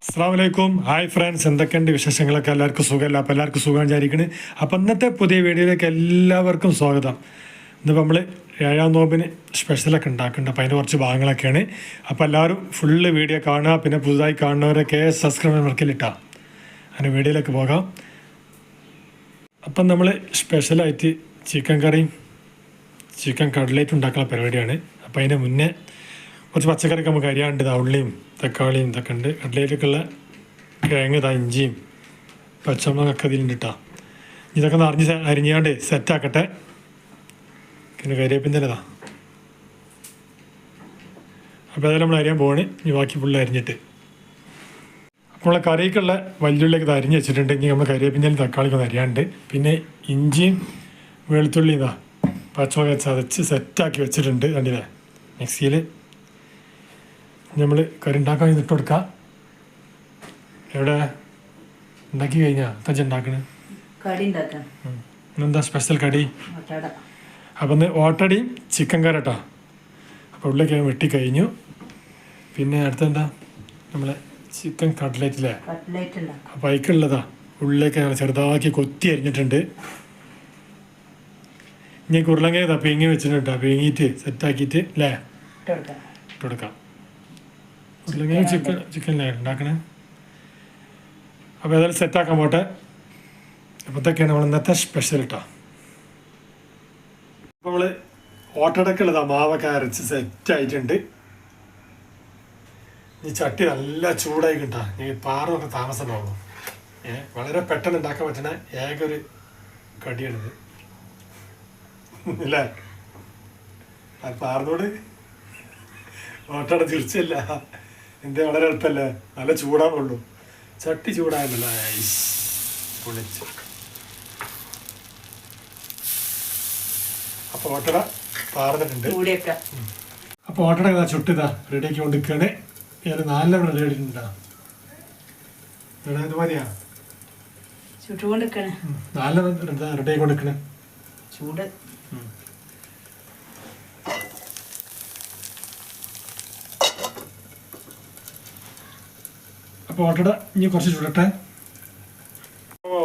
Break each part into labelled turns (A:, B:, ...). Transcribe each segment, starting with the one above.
A: അസ്സലാമലൈക്കും. Hi friends, എന്തൊക്കെയുണ്ട് വിശേഷങ്ങളൊക്കെ? എല്ലാവർക്കും സുഖമല്ല? അപ്പോൾ എല്ലാവർക്കും സുഖം വിചാരിക്കണ്. അപ്പോൾ ഇന്നത്തെ പുതിയ വീഡിയോയിലേക്ക് എല്ലാവർക്കും സ്വാഗതം. ഇന്നിപ്പോൾ നമ്മൾ 7-ാം നോമ്പിന് സ്പെഷ്യലൊക്കെ ഉണ്ടാക്കുന്നുണ്ട്. അപ്പോൾ അതിൻ്റെ കുറച്ച് ഭാഗങ്ങളൊക്കെയാണ്. അപ്പോൾ എല്ലാവരും ഫുള്ള് വീഡിയോ കാണുക. പിന്നെ പുതുതായി കാണുന്നവരൊക്കെ സബ്സ്ക്രൈബ് മറക്കലിട്ടാ. അങ്ങനെ വീഡിയോയിലേക്ക് പോകാം. അപ്പം നമ്മൾ സ്പെഷ്യലായിട്ട് ചിക്കൻ കറിയും ചിക്കൻ കട്ട്ലേറ്റ് ഉണ്ടാക്കുന്ന പരിപാടിയാണ്. അപ്പോൾ അതിന് മുന്നേ കുറച്ച് പച്ചക്കറിയൊക്കെ നമുക്ക് അരിയാണ്ട്. ഉള്ളിയും തക്കാളിയും ഇതൊക്കെ ഉണ്ട്. കട്ട്ലേറ്റൊക്കെയുള്ള കിഴങ്ങ് ഇഞ്ചിയും പച്ചമുളകൊക്കെ ഇതിലുണ്ട് കേട്ടോ. ഇതൊക്കെ ഒന്ന് അരിഞ്ഞാണ്ട് സെറ്റാക്കട്ടെ. പിന്നെ കരിവേപ്പിൻ്റെ ഇതാ. അപ്പോൾ അതെല്ലാം നമ്മൾ അരിയാൻ പോവാണ്. ഇനി ബാക്കി ഫുള്ള് അരിഞ്ഞിട്ട് അപ്പോൾ നമ്മളെ കറിക്കുള്ള വല്യുള്ളിയൊക്കെ ഇത് അരിഞ്ഞ് വെച്ചിട്ടുണ്ട്. ഇനി നമ്മൾ കരിവേപ്പിൻ്റെ തക്കാളിയൊക്കെ ഒന്ന് അരിയാണ്ട്. പിന്നെ ഇഞ്ചിയും വെളുത്തുള്ളി ഇതാ പച്ചമുളക് ചതച്ച് സെറ്റാക്കി വെച്ചിട്ടുണ്ട്. കണ്ടില്ലേ? മിക്സിയിൽ നമ്മൾ കറി ഉണ്ടാക്കാൻ ഇട്ട് കൊടുക്കാം. എവിടെ ഉണ്ടാക്കി കഴിഞ്ഞാൽ തജ്ജ ഉണ്ടാക്കണേ? ഇന്നെന്താ സ്പെഷ്യൽ കടി? അപ്പം ഇന്ന് ഓട്ടടിയും ചിക്കൻ കറി കേട്ടോ. അപ്പോൾ ഉള്ളിലേക്ക് വെട്ടി കഴിഞ്ഞു. പിന്നെ അടുത്തെന്താ നമ്മളെ ചിക്കൻ കട്ട്ലേറ്റില്ലേ? അപ്പോൾ അതിക്കുള്ളതാ ഉള്ളിലേക്ക് ചെറുതാക്കി കൊത്തി അരിഞ്ഞിട്ടുണ്ട്. ഇനി ഉരുളങ്കിഴങ്ങ് പീങ്ങി വെച്ചിട്ടുണ്ട്. പീങ്ങിയിട്ട് സെറ്റാക്കിയിട്ട് അല്ലേ ഇട്ട് കൊടുക്കാം. ഉരുളങ്കിഴങ്ങ് ചിക്കനല്ലേ ഉണ്ടാക്കണേ? അപ്പോൾ ഏതായാലും സെറ്റാക്കാൻ പോട്ടെ. അപ്പോൾ ഇതൊക്കെയാണ് നമ്മൾ ഇന്നത്തെ സ്പെഷ്യൽ കേട്ടോ. അപ്പോൾ നമ്മൾ ഓട്ടടക്കുള്ളതാ മാവൊക്കെ അരച്ച് സെറ്റായിട്ടുണ്ട്. ഈ ചട്ടി നല്ല ചൂടായി കിട്ടാ. ഈ പാറൊക്കെ താമസമാകും. വളരെ പെട്ടെന്ന് ഉണ്ടാക്കാൻ പറ്റുന്ന ഏക ഒരു കടിയാണിത് അല്ലേ? പാറിനോട് ഓട്ടട തിരിച്ചല്ല. എന്താ വളരെ എളുപ്പമല്ലേ? നല്ല ചൂടാവുള്ളൂ. ചട്ടി ചൂടായല്ലോ. പൊളിച്ചു. അപ്പോൾ ഓട്ടട പാർന്നിട്ടുണ്ട്. അപ്പോൾ ഓട്ടട ഇതാ ചുട്ടിതാ റെഡിയാക്കി കൊണ്ടിരിക്കുകയാണ്. ഒരു 4 റെഡി ആയിട്ടുണ്ടാ. ഇത് മതിയാ? 4 റെഡിയാക്കി കൊണ്ടിരിക്കണേ.
B: ചൂട്
A: അപ്പോൾ ഓട്ടട ഇനി കുറച്ച് ചുടട്ടെ.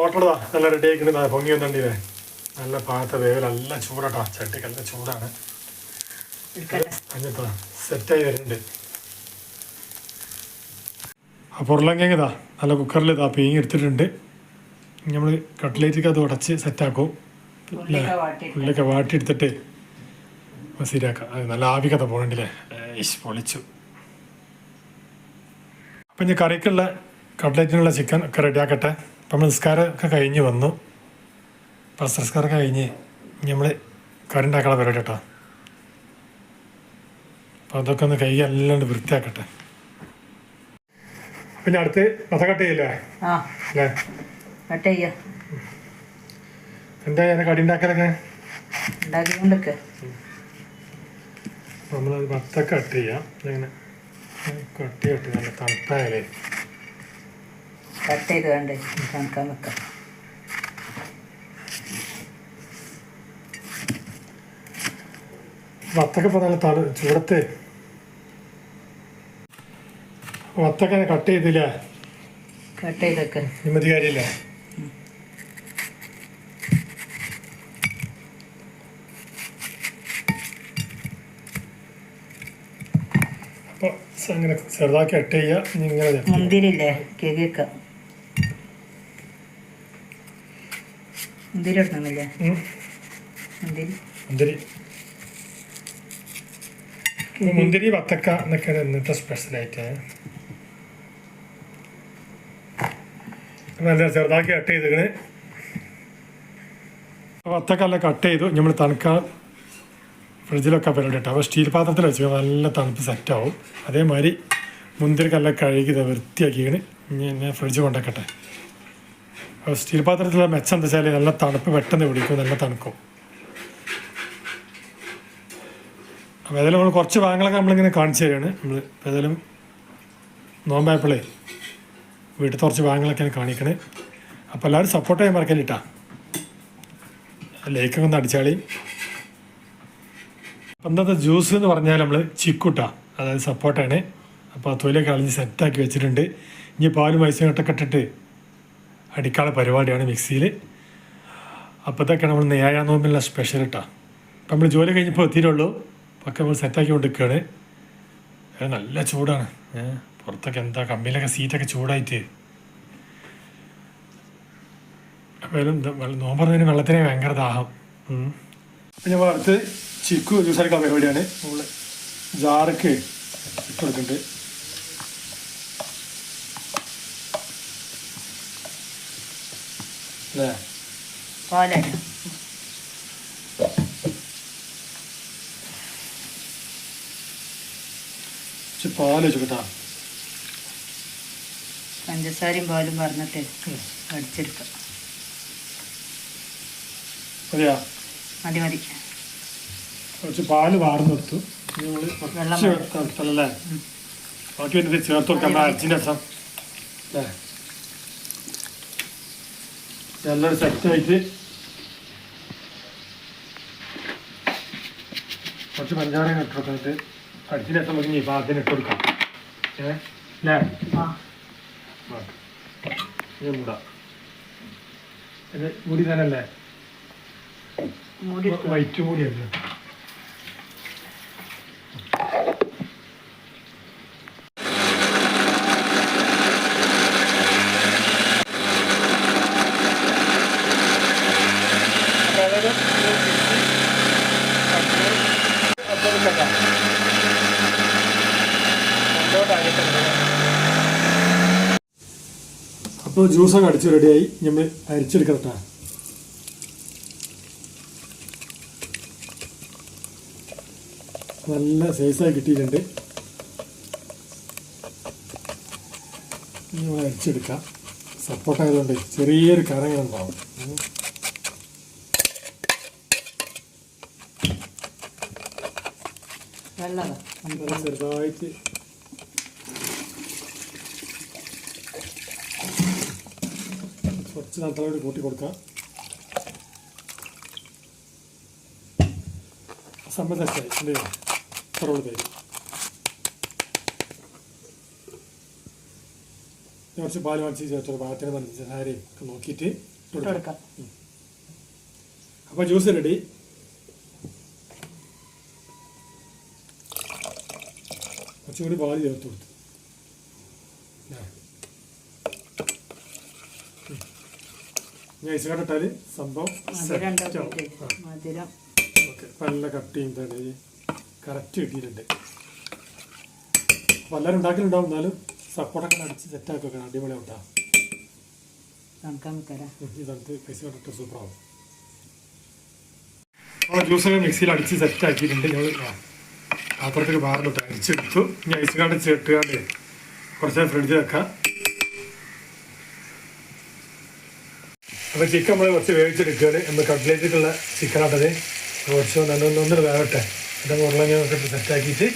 A: ഓട്ടട നല്ല റെഡി ആയിക്കണ. പൊങ്ങി വന്നില്ലേ? നല്ല പാത്ത വേവ് നല്ല ചൂടാട്ടാ. ചട്ടിക്ക് നല്ല ചൂടാണ്. അഞ്ഞിട്ടാ സെറ്റായി വരുന്നുണ്ട്. അപ്പോൾ ഉരുളങ്കിഴങ്ങ് ഇതാ നല്ല കുക്കറിൽ ഇതാ പീങ്ങി എടുത്തിട്ടുണ്ട്. നമ്മൾ കട്ട്ലേറ്റൊക്കെ അത് ഉടച്ച് സെറ്റാക്കും. ഉള്ളിലൊക്കെ വാട്ടിയെടുത്തിട്ട് ശരിയാക്കാം. അത് നല്ല ആവിക്കഥ പോകണ്ടില്ലേ? പൊളിച്ചു. അപ്പം ഇനി കറിക്കുള്ള കട്ട്ലേറ്റിനുള്ള ചിക്കൻ ഒക്കെ റെഡിയാക്കട്ടെ. അപ്പം നമ്മൾ നിസ്കാരം ഒക്കെ കഴിഞ്ഞ് വന്നു. നിസ്കാരമൊക്കെ കഴിഞ്ഞ് നമ്മൾ കറി ഉണ്ടാക്കാനുള്ള പരിപാടി കേട്ടോ. അപ്പോൾ അതൊക്കെ ഒന്ന് കൈ അല്ലാണ്ട് വൃത്തിയാക്കട്ടെ. പിന്നെ അടുത്ത് കട്ട് ചെയ്യില്ലേ? അല്ലേ? എന്താ കടി ഉണ്ടാക്കലൊക്കെ? നമ്മളത് വത്ത കട്ട് ചെയ്യാം. ഇങ്ങനെ കട്ടി നല്ല തണുപ്പായാലേ
B: കട്ട് ചെയ്ത് വേണ്ടേ തണുക്കാൻ വെക്കാം.
A: വത്തൊക്കെ ഇപ്പോൾ നല്ല ചൂടത്ത് വത്തൊക്കെ കട്ട് ചെയ്തില്ലേ?
B: കട്ട് ചെയ്തൊക്കെ
A: നിമ്മതി കാര്യമില്ല. അപ്പോൾ അങ്ങനെ ചെറുതാക്കി കട്ട് ചെയ്യുക. ഇങ്ങനെ
B: മുന്തിരില്ലേ? കേക്ക് മുന്തിരി ഇടണമെന്നില്ലേ?
A: മുന്തിരി വത്തക്ക എന്നൊക്കെയാണ് ഇന്നത്തെ സ്പെഷ്യലായിട്ട്. നല്ല ചെറുതാക്കി കട്ട് ചെയ്തേക്കണ്. വത്തക്കല്ല കട്ട് ചെയ്തു. നമ്മൾ തണുക്കാൻ ഫ്രിഡ്ജിലൊക്കെ പരിപാടി ഇട്ടാൽ അപ്പോൾ സ്റ്റീൽ പാത്രത്തിൽ വെച്ച് നല്ല തണുപ്പ് സെറ്റാവും. അതേമാതിരി മുന്തിരിക്കല്ല കഴുകി വൃത്തിയാക്കിയാണ് ഇനി എന്നെ ഫ്രിഡ്ജ് കൊണ്ടാക്കട്ടെ. അപ്പോൾ സ്റ്റീൽ പാത്രത്തിലുള്ള മെച്ചം എന്താ വെച്ചാൽ നല്ല തണുപ്പ് പെട്ടെന്ന് പിടിക്കും, നല്ല തണുക്കും. അപ്പോൾ ഏതായാലും നമ്മൾ കുറച്ച് ഭാഗങ്ങളൊക്കെ നമ്മളിങ്ങനെ കാണിച്ചു തരികയാണ്. നമ്മൾ ഏതായാലും നോമ്പായപ്പോഴേ വീട്ടിൽ കുറച്ച് ഭാഗങ്ങളൊക്കെയാണ് കാണിക്കണേ. അപ്പോൾ എല്ലാവരും സപ്പോർട്ട് ചെയ്യാൻ മറക്കല്ലിട്ടാ. ലേക്കൊക്കെ ഒന്ന് അടിച്ചാളി. അപ്പം ഇന്നത്തെ ജ്യൂസ് എന്ന് പറഞ്ഞാൽ നമ്മൾ ചിക്കുട്ട, അതായത് സപ്പോർട്ടാണ്. അപ്പോൾ ആ തൊലിയൊക്കെ കളഞ്ഞ് സെറ്റാക്കി വെച്ചിട്ടുണ്ട്. ഇനി പാലും ഐസുകട്ടൊക്കെ ഇട്ടിട്ട് അടിക്കാനുള്ള പരിപാടിയാണ് മിക്സിയിൽ. അപ്പോൾ ഇതൊക്കെ നമ്മൾ 7-ാം നോമ്പിനുള്ള സ്പെഷ്യൽ ഇട്ടാ. അപ്പം നമ്മൾ ജോലി കഴിഞ്ഞപ്പോൾ എത്തിയിട്ടുള്ളൂ. ഒക്കെ നമ്മൾ സെറ്റാക്കി കൊണ്ടിരിക്കുകയാണ്. നല്ല ചൂടാണ്. പുറത്തൊക്കെ എന്താ കമ്പിയിലൊക്കെ സീറ്റൊക്കെ ചൂടായിട്ട്. അപ്പോൾ നോമ്പ് പറഞ്ഞതിന് വെള്ളത്തിന് ഭയങ്കര ദാഹം. അപ്പം നമ്മൾ അടുത്ത് ചിക്കു ജ്യൂസ് അടിക്കുന്ന പരിപാടിയാണ്. നമ്മൾ ജാറൊക്കെ ഇട്ട് കൊടുക്കുന്നുണ്ട്. അല്ലേ
B: പാലാണ്
A: പാല് വെച്ചിട്ടാ
B: പഞ്ചസാരയും പാലും പറഞ്ഞിട്ട് അടിച്ചെടുക്കാം.
A: മതിയാ?
B: മതി മതി.
A: കുറച്ച് പാല് വാർന്നെടുത്തു.
B: വെള്ളം
A: അല്ലേ ബാക്കി വേണ്ടി ചേർത്ത് കൊടുക്കാം അരച്ചിൻ്റെ രസം അല്ലേ. നല്ലൊരു സെറ്റായിട്ട് കുറച്ച് പഞ്ചാര ഇട്ട് കൊടുത്തിട്ട് അടിച്ചിൻ്റെ രസം മുറിഞ്ഞ് ഇപ്പം അതിന് ഇട്ട് കൊടുക്കാം. അല്ലേ മൂടാ ഇത് മുടി തന്നെ അല്ലേ? വൈറ്റ് മൂടിയല്ലേ? അപ്പോൾ ജ്യൂസൊക്കെ അടിച്ച് റെഡിയായി. നമ്മൾ അരിച്ചെടുക്കട്ടെ. നല്ല സൈസായി കിട്ടിയിട്ടുണ്ട്. നമ്മൾ അരിച്ചെടുക്കാം. സപ്പോർട്ടായതുകൊണ്ട് ചെറിയൊരു കറങ്ങനെ ഉണ്ടാവും. ചെറുതായിട്ട് കുറച്ച് നല്ലതായിട്ട് കൂട്ടി കൊടുക്കാം. സമ്മതമായി അല്ലേ? കുറവ് തരും. കുറച്ച് പാല് വാങ്ങിച്ച് ചേർത്ത് പാകത്തിന് പഞ്ചസാരയും ഒക്കെ നോക്കിയിട്ട് കൊടുക്കാം. അപ്പോൾ ജ്യൂസ് റെഡി. കുറച്ചുകൂടി പാല് ചേർത്ത് കൊടുത്തു. ഐസുകട്ടിട്ടാൽ സംഭവം ഓക്കെ. നല്ല കട്ടിയും തടയി കറക്റ്റ് കിട്ടിയിട്ടുണ്ട്. അപ്പോൾ എല്ലാവരും ഉണ്ടാക്കലുണ്ടാവും. എന്നാലും സപ്പോർട്ടൊക്കെ അടിച്ച് സെറ്റാക്കി വെക്കണം. അടിപൊളി ഉണ്ടാ. ഇതടുത്ത് ഐസുകട്ടിട്ട് സൂപ്പറാവും. നമ്മൾ ജ്യൂസൊക്കെ മിക്സിയിൽ അടിച്ച് സെറ്റാക്കിയിട്ടുണ്ട്. ഞങ്ങൾ പാത്രത്തിൽ പാറിലിട്ട് അരിച്ചെടുത്തു. ഇനി ഐസുകാട്ട് ചേട്ടുകാണ്ട് കുറച്ച് ഫ്രിഡ്ജിൽ വെക്കാം. അപ്പോൾ ചിക്കൻ നമ്മൾ കുറച്ച് വേവിച്ചെടുക്കുകയാണ്. നമ്മൾ കട്ട്ലേറ്റിലുള്ള ചിക്കനാട്ടത് കുറച്ച് നല്ലൊന്നൊന്നര വേവട്ടെ. എന്നിട്ട് ഉരുളങ്ങയൊക്കെ ഇട്ട് സെറ്റാക്കിയിട്ട്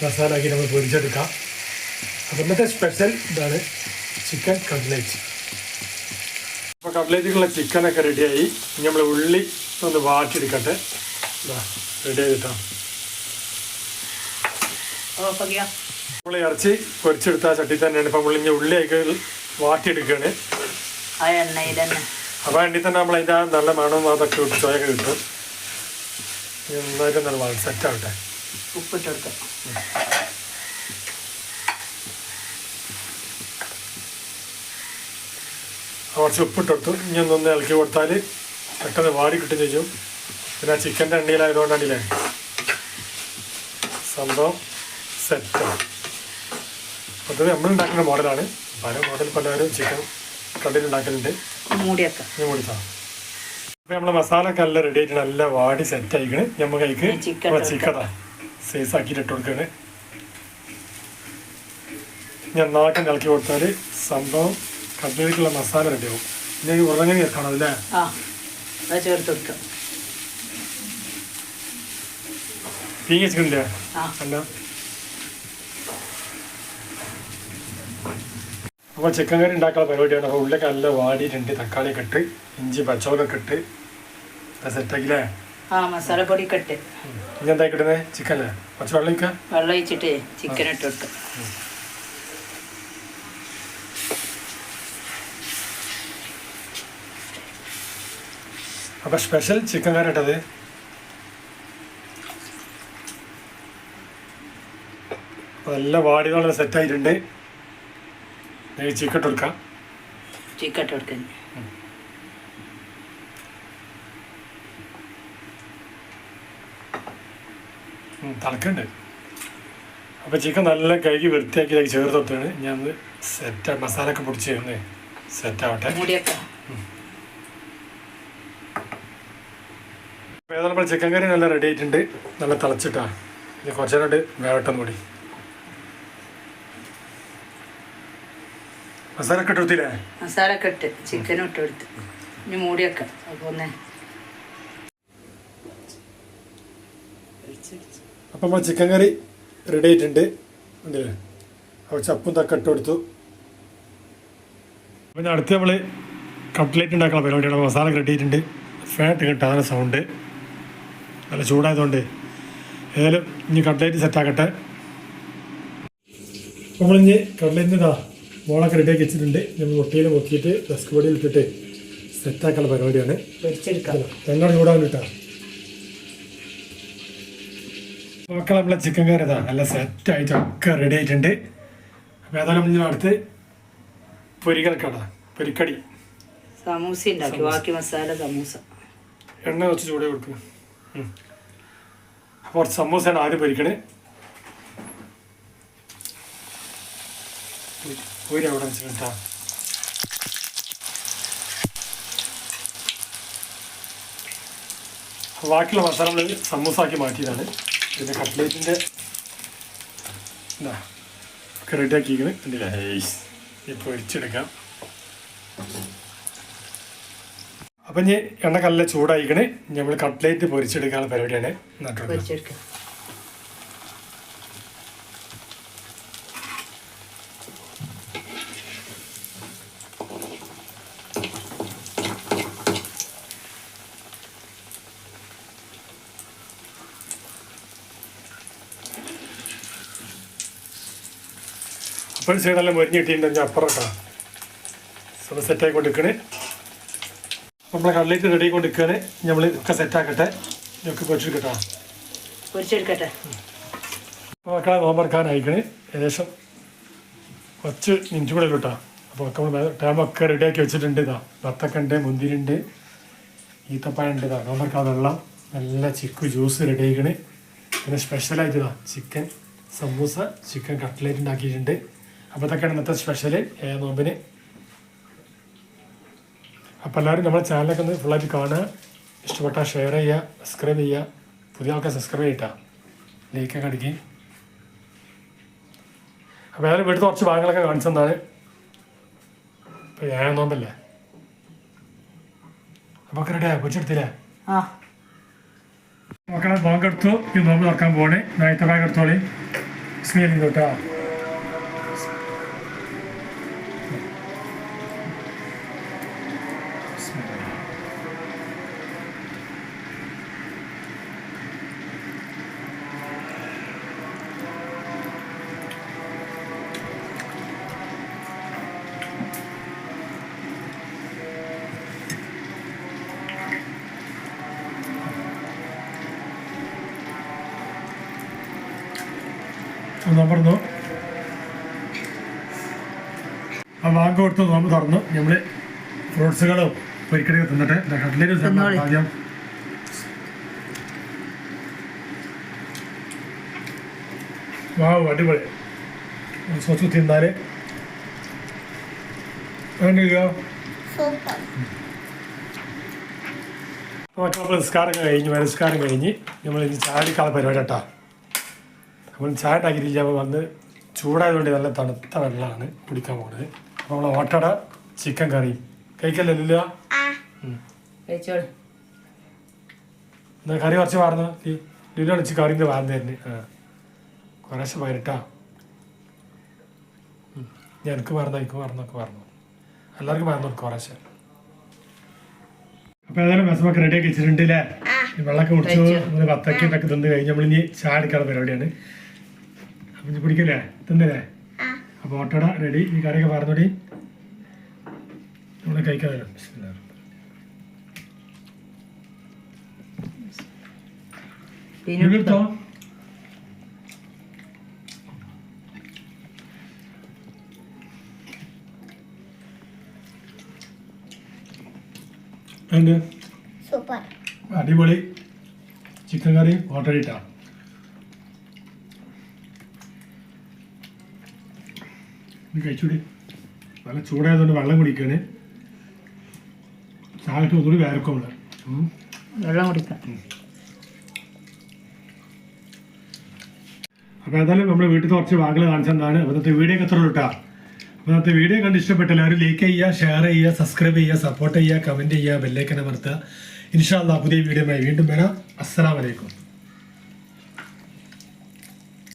A: മസാല ആക്കി നമ്മൾ പൊരിച്ചെടുക്കാം. അപ്പോൾ ഇന്നത്തെ സ്പെഷ്യൽ ഇതാണ് ചിക്കൻ കട്ട്ലേറ്റ്. അപ്പോൾ കട്ട്ലേറ്റിലുള്ള ചിക്കനൊക്കെ റെഡിയായി. ഇനി നമ്മൾ ഉള്ളി ഒന്ന് വാട്ടിയെടുക്കട്ടെ. റെഡി ആയിട്ടോ. നമ്മൾ ഇറച്ചി പൊരിച്ചെടുത്ത ചട്ടി തന്നെയാണ്. ഇപ്പം നമ്മൾ ഇനി ഉള്ളിയൊക്കെ വാട്ടിയെടുക്കുകയാണ്. അപ്പോൾ എണ്ണി തന്നെ നമ്മൾ അതിൻ്റെ നല്ല മണവും അതൊക്കെ ഇട്ട് ചോയൊക്കെ കിട്ടും. നന്നായിട്ട് നല്ല സെറ്റാവട്ടെ.
B: ഉപ്പിട്ടെടുക്കാം.
A: കുറച്ച് ഉപ്പിട്ടെടുത്തു. ഇനി ഒന്നൊന്ന് ഇളക്കി കൊടുത്താൽ പെട്ടെന്ന് വാടി കിട്ടും ചെയ്യും. പിന്നെ ആ ചിക്കൻ്റെ എണ്ണയിലായതുകൊണ്ടാണില്ലേ സംഭവം സെറ്റാണ്. പൊതുവെ നമ്മളുണ്ടാക്കുന്ന മോഡലാണ്. പല മോഡൽ പലവരും ചിക്കൻ കടയിലുണ്ടാക്കലുണ്ട്.
B: മൂടിയേക്കാം.
A: മൂടിത്താ. അപ്പോൾ നമ്മളെ മസാല ഒക്കെ നല്ല റെഡി ആയിട്ട് നല്ല വാടി സെറ്റ് ആയിക്കണ്. നമുക്ക് അതിക്ക് ചിക്കൻ സൈസ് ആക്കിയിട്ട് ഇട്ട് കൊടുക്കുകയാണ്. ഞാൻ നാക്കം ഇളക്കി കൊടുത്താൽ സംഭവം കടയിലേക്കുള്ള മസാല റെഡിയാവും. പിന്നെ ഉരുളങ്ങനെ ചേർക്കണം അല്ലേ?
B: ചേർത്ത് കൊടുക്കാം.
A: പീങ്ങ ചിക്കനില്ലേ? അല്ല. അപ്പോൾ ചിക്കൻ കറി ഉണ്ടാക്കാനുള്ള പരിപാടിയാണ്. അപ്പോൾ ഉള്ളിലൊക്കെ നല്ല വാടിയിട്ടുണ്ട്. തക്കാളിയൊക്കെ ഇട്ട് ഇഞ്ചി പച്ചമുളകൊക്കെ ഇട്ട് സെറ്റാക്കില്ലേ?
B: മസാലപ്പൊടി ഒക്കെ ഇട്ട്.
A: ഇനി എന്താ കിട്ടുന്നത്? ചിക്കനല്ലേ? കുറച്ച് വെള്ളം ഒഴിക്കാം.
B: വെള്ളം ഒഴിച്ചിട്ട് ചിക്കൻ ഇട്ട് കൊടുക്കാം.
A: അപ്പോൾ സ്പെഷ്യൽ ചിക്കൻ കറി ഇട്ടത്. അപ്പോൾ നല്ല വാടിയുള്ള സെറ്റായിട്ടുണ്ട്. ചിക്കൻ ഇട്ട് കൊടുക്കാം.
B: ചിക്കൻ ഇട്ട് കൊടുക്കാൻ
A: തിളക്കുന്നുണ്ട്. അപ്പോൾ ചിക്കൻ നല്ല കഴുകി വൃത്തിയാക്കി ചേർത്ത് തൊട്ടാണ് ഞാൻ സെറ്റ് മസാല ഒക്കെ പൊടിച്ച് സെറ്റാവട്ടെ.
B: മൂടിയേക്കാം.
A: അപ്പോൾ ഏതായാലും നമ്മൾ ചിക്കൻ കറി നല്ല റെഡി ആയിട്ടുണ്ട്. നല്ല തിളച്ചിട്ടാ. ഇനി കുറച്ച് നേരം വേവട്ടം കൂടി. മസാല ഒക്കെ ഇട്ട് കൊടുത്തില്ലേ?
B: മസാല ഒക്കെ ഇട്ട് ചിക്കനും ഇട്ട് കൊടുത്ത് ഇനി മൂടിയേക്കാം. അപ്പോൾ ഒന്ന്
A: അപ്പം നമ്മൾ ചിക്കൻ കറി റെഡി ആയിട്ടുണ്ട്. ഉണ്ടല്ലേ? അപ്പോൾ ചപ്പും തക്ക ഇട്ട് കൊടുത്തു. അപ്പം ഞാൻ അടുത്ത് നമ്മൾ കട്ട്ലേറ്റ് ഉണ്ടാക്കുന്ന പരിപാടിയാണ്. മസാല റെഡി ആയിട്ടുണ്ട്. ഫാറ്റ് കിട്ടാതെ സൗണ്ട് നല്ല ചൂടായതുകൊണ്ട് ഏതായാലും ഇനി കട്ട്ലേറ്റ് സെറ്റാക്കട്ടെ. അപ്പോൾ നമ്മളിഞ്ഞ് കട്ട്ലേറ്റിന് ഇതാ മോളൊക്കെ റെഡിയാക്കി വെച്ചിട്ടുണ്ട്. നമ്മൾ മുട്ടയിൽ മുക്കിയിട്ട് ഡസ്ക് പൊടിയിൽ ഇട്ടിട്ട് സെറ്റാക്കാനുള്ള പരിപാടിയാണ്.
B: പൊരിച്ചെടുക്കാം.
A: എല്ലാം ചൂടാൻ കിട്ടാം. മക്കൾ നമ്മളെ ചിക്കൻ കറി ഇതാ നല്ല സെറ്റായിട്ട് ഒക്കെ റെഡി ആയിട്ടുണ്ട്. അപ്പോൾ ഏതായാലും നമ്മൾ അടുത്ത് പൊരികൾക്കാണ് പൊരിക്കടി
B: സമൂസ ഉണ്ടാക്കി. ബാക്കി മസാല സമൂസ.
A: എണ്ണ വെച്ച് ചൂടെ കൊടുക്കുക. അപ്പോൾ കുറച്ച് സമൂസയാണ് ആദ്യം പൊരിക്കണേ. പൊരി അവിടെ വെച്ചിട്ടാ. ബാക്കിയുള്ള മസാല നമ്മൾ സമൂസാക്കി മാറ്റിയതാണ്. പിന്നെ കട്ട്ലേറ്റിൻ്റെ എന്താ ഒക്കെ റെഡിയാക്കിയിരിക്കുന്നത് കണ്ടില്ലേ? ഇപ്പോൾ പൊരിച്ചെടുക്കാം. അപ്പം ഇനി എണ്ണ കല്ല ചൂടായിക്കണേ. നമ്മൾ കട്ട്ലേറ്റ് പൊരിച്ചെടുക്കാനുള്ള പരിപാടിയാണ്.
B: പൊരിച്ചെടുക്കാം.
A: അപ്പോൾ സൈഡെല്ലാം മൊരിഞ്ഞ് കിട്ടിയിട്ടുണ്ടെങ്കിൽ അപ്പുറം കേട്ടോ നമ്മൾ സെറ്റാക്കി കൊണ്ടിരിക്കണേ. നമ്മളെ കട്ട്ലേറ്റ് റെഡി ആക്കി കൊണ്ടിരിക്കുകയാണ്. നമ്മൾ ഒക്കെ സെറ്റാക്കട്ടെ. ഒക്കെ പൊരിച്ചെടുക്കട്ടോ.
B: പൊരിച്ചെടുക്കട്ടെ.
A: അപ്പോൾ മക്കളെ നോമ്പറക്കാനായിക്കണേ. ഏകദേശം കുറച്ച് മിനിറ്റ് കൂടെ കേട്ടോ. അപ്പോൾ ഒക്കെ നമ്മൾ ടൈമൊക്കെ റെഡിയാക്കി വെച്ചിട്ടുണ്ട്. ഇതാ വത്തക്കുണ്ട്, മുന്തിരിണ്ട്, ഈത്തപ്പഴം ഉണ്ട്. ഇതാ നോമ്പറക്കാൻ വെള്ളം, നല്ല ചിക്കു ജ്യൂസ് റെഡി ആയിക്കണേ. പിന്നെ സ്പെഷ്യലായിട്ട് ഇതാ ചിക്കൻ സമൂസ, ചിക്കൻ കട്ട്ലേറ്റ് ഉണ്ടാക്കിയിട്ടുണ്ട്. അപ്പോൾ ഇതൊക്കെയാണ് ഇന്നത്തെ സ്പെഷ്യൽ നോമ്പിന്. അപ്പോൾ എല്ലാവരും നമ്മുടെ ചാനലൊക്കെ ഒന്ന് ഫുള്ളായിട്ട് കാണുക. ഇഷ്ടപ്പെട്ടാൽ ഷെയർ ചെയ്യുക, സബ്സ്ക്രൈബ് ചെയ്യുക. പുതിയ ആൾക്കാർ സബ്സ്ക്രൈബ് ചെയ്യട്ടാ, ലൈക്കൊക്കെ അടിക്കുക. അപ്പോൾ ഏതായാലും വീട്ടിൽ കുറച്ച് ഭാഗങ്ങളൊക്കെ കാണിച്ചെന്നാണ്. ഇപ്പോൾ നോമ്പല്ലേ? അപ്പോൾ ഒക്കെ റെഡിയാ പൊരിച്ചെടുത്തില്ലേ? മക്കളെ ബാങ്കെടുത്തു. ഈ നോമ്പ് തുറക്കാൻ പോകണേ. നേരത്തെ ബാങ്ക് എടുത്തോളി. സ്മീൽ കേട്ടോ. നോമ്പറന്നു. ആ വാങ്ങ കൊടുത്ത് നോമ്പ് തുറന്നു. നമ്മൾ ഫ്രൂട്ട്സുകളും പൊരിക്കടിയൊക്കെ തിന്നിട്ട് കട്ട്ലേറ്റ് ആദ്യം അടിപൊളി സോസ് തിന്നാല് മക്കൾ നിസ്കാരം കഴിഞ്ഞ് നിസ്കാരം കഴിഞ്ഞ് നമ്മൾ ഇനി ചാടിക്കാളെ പരിപാടി കേട്ടോ. നമ്മൾ ചായ ഉണ്ടാക്കിയിട്ടില്ല. അപ്പോൾ വന്ന് ചൂടായതുകൊണ്ട് നല്ല തണുത്ത വെള്ളമാണ് കുടിക്കാൻ പോകുന്നത്. അപ്പോൾ നമ്മൾ ഓട്ടട ചിക്കൻ കറി കഴിക്കല്ലോ. എന്നാ കറി കുറച്ച് വാർന്നു ലില്ലു അടിച്ച് കറിന്ന് വാർന്നു തരുന്നു. കുറേശ്ശെ പയറിട്ടാ. ഞാൻ എനിക്ക് മറന്നു, എനിക്ക് മറന്നൊക്കെ പറഞ്ഞു. എല്ലാവർക്കും മറന്നു കുറേശ്ശെ. അപ്പോൾ ഏതായാലും വിശമൊക്കെ റെഡിയാക്കി വെച്ചിട്ടുണ്ട് അല്ലേ? വെള്ളമൊക്കെ കുടിച്ചു. നമ്മൾ വത്തക്ക ഇതൊക്കെ തിന്ന് കഴിഞ്ഞ് നമ്മളിനി ചായ എടുക്കാനുള്ള പരിപാടിയാണ്. അപ്പം പിടിക്കല്ലേ? തിന്നല്ലേ? അപ്പോൾ ഓട്ടട റെഡി. ഈ കറിയൊക്കെ പറഞ്ഞോടി നമ്മൾ കഴിക്കാൻ തരാം.
B: പിന്നെ
A: എടുത്തോ. എന്ത്
C: സൂപ്പർ.
A: അടിപൊളി ചിക്കൻ കറി ഓർഡർ ചെയ്തിട്ടാ. കഴിച്ചൂടി. നല്ല ചൂടായതുകൊണ്ട് വെള്ളം കുടിക്കാണ്. ചായക്ക് ഒന്നുകൂടി വേർക്കുള്ള
B: വെള്ളം കുടിക്കാം.
A: അപ്പോൾ ഏതായാലും നമ്മൾ വീട്ടിൽ കുറച്ച് ഭാഗങ്ങൾ കാണിച്ചതാണ്. അന്നത്തെ വീഡിയോ ഒക്കെ എത്ര കിട്ടാ. അന്നത്തെ വീഡിയോ കണ്ട് ഇഷ്ടപ്പെട്ട എല്ലാവരും ലൈക്ക് ചെയ്യുക, ഷെയർ ചെയ്യുക, സബ്സ്ക്രൈബ് ചെയ്യുക, സപ്പോർട്ട് ചെയ്യുക, കമൻറ്റ് ചെയ്യുക, ബെല്ലൈക്കൻ അമർത്തുക. ഇൻഷാ അല്ലാഹ് പുതിയ വീഡിയോയുമായി വീണ്ടും വരാം. അസ്സലാമു അലൈക്കും.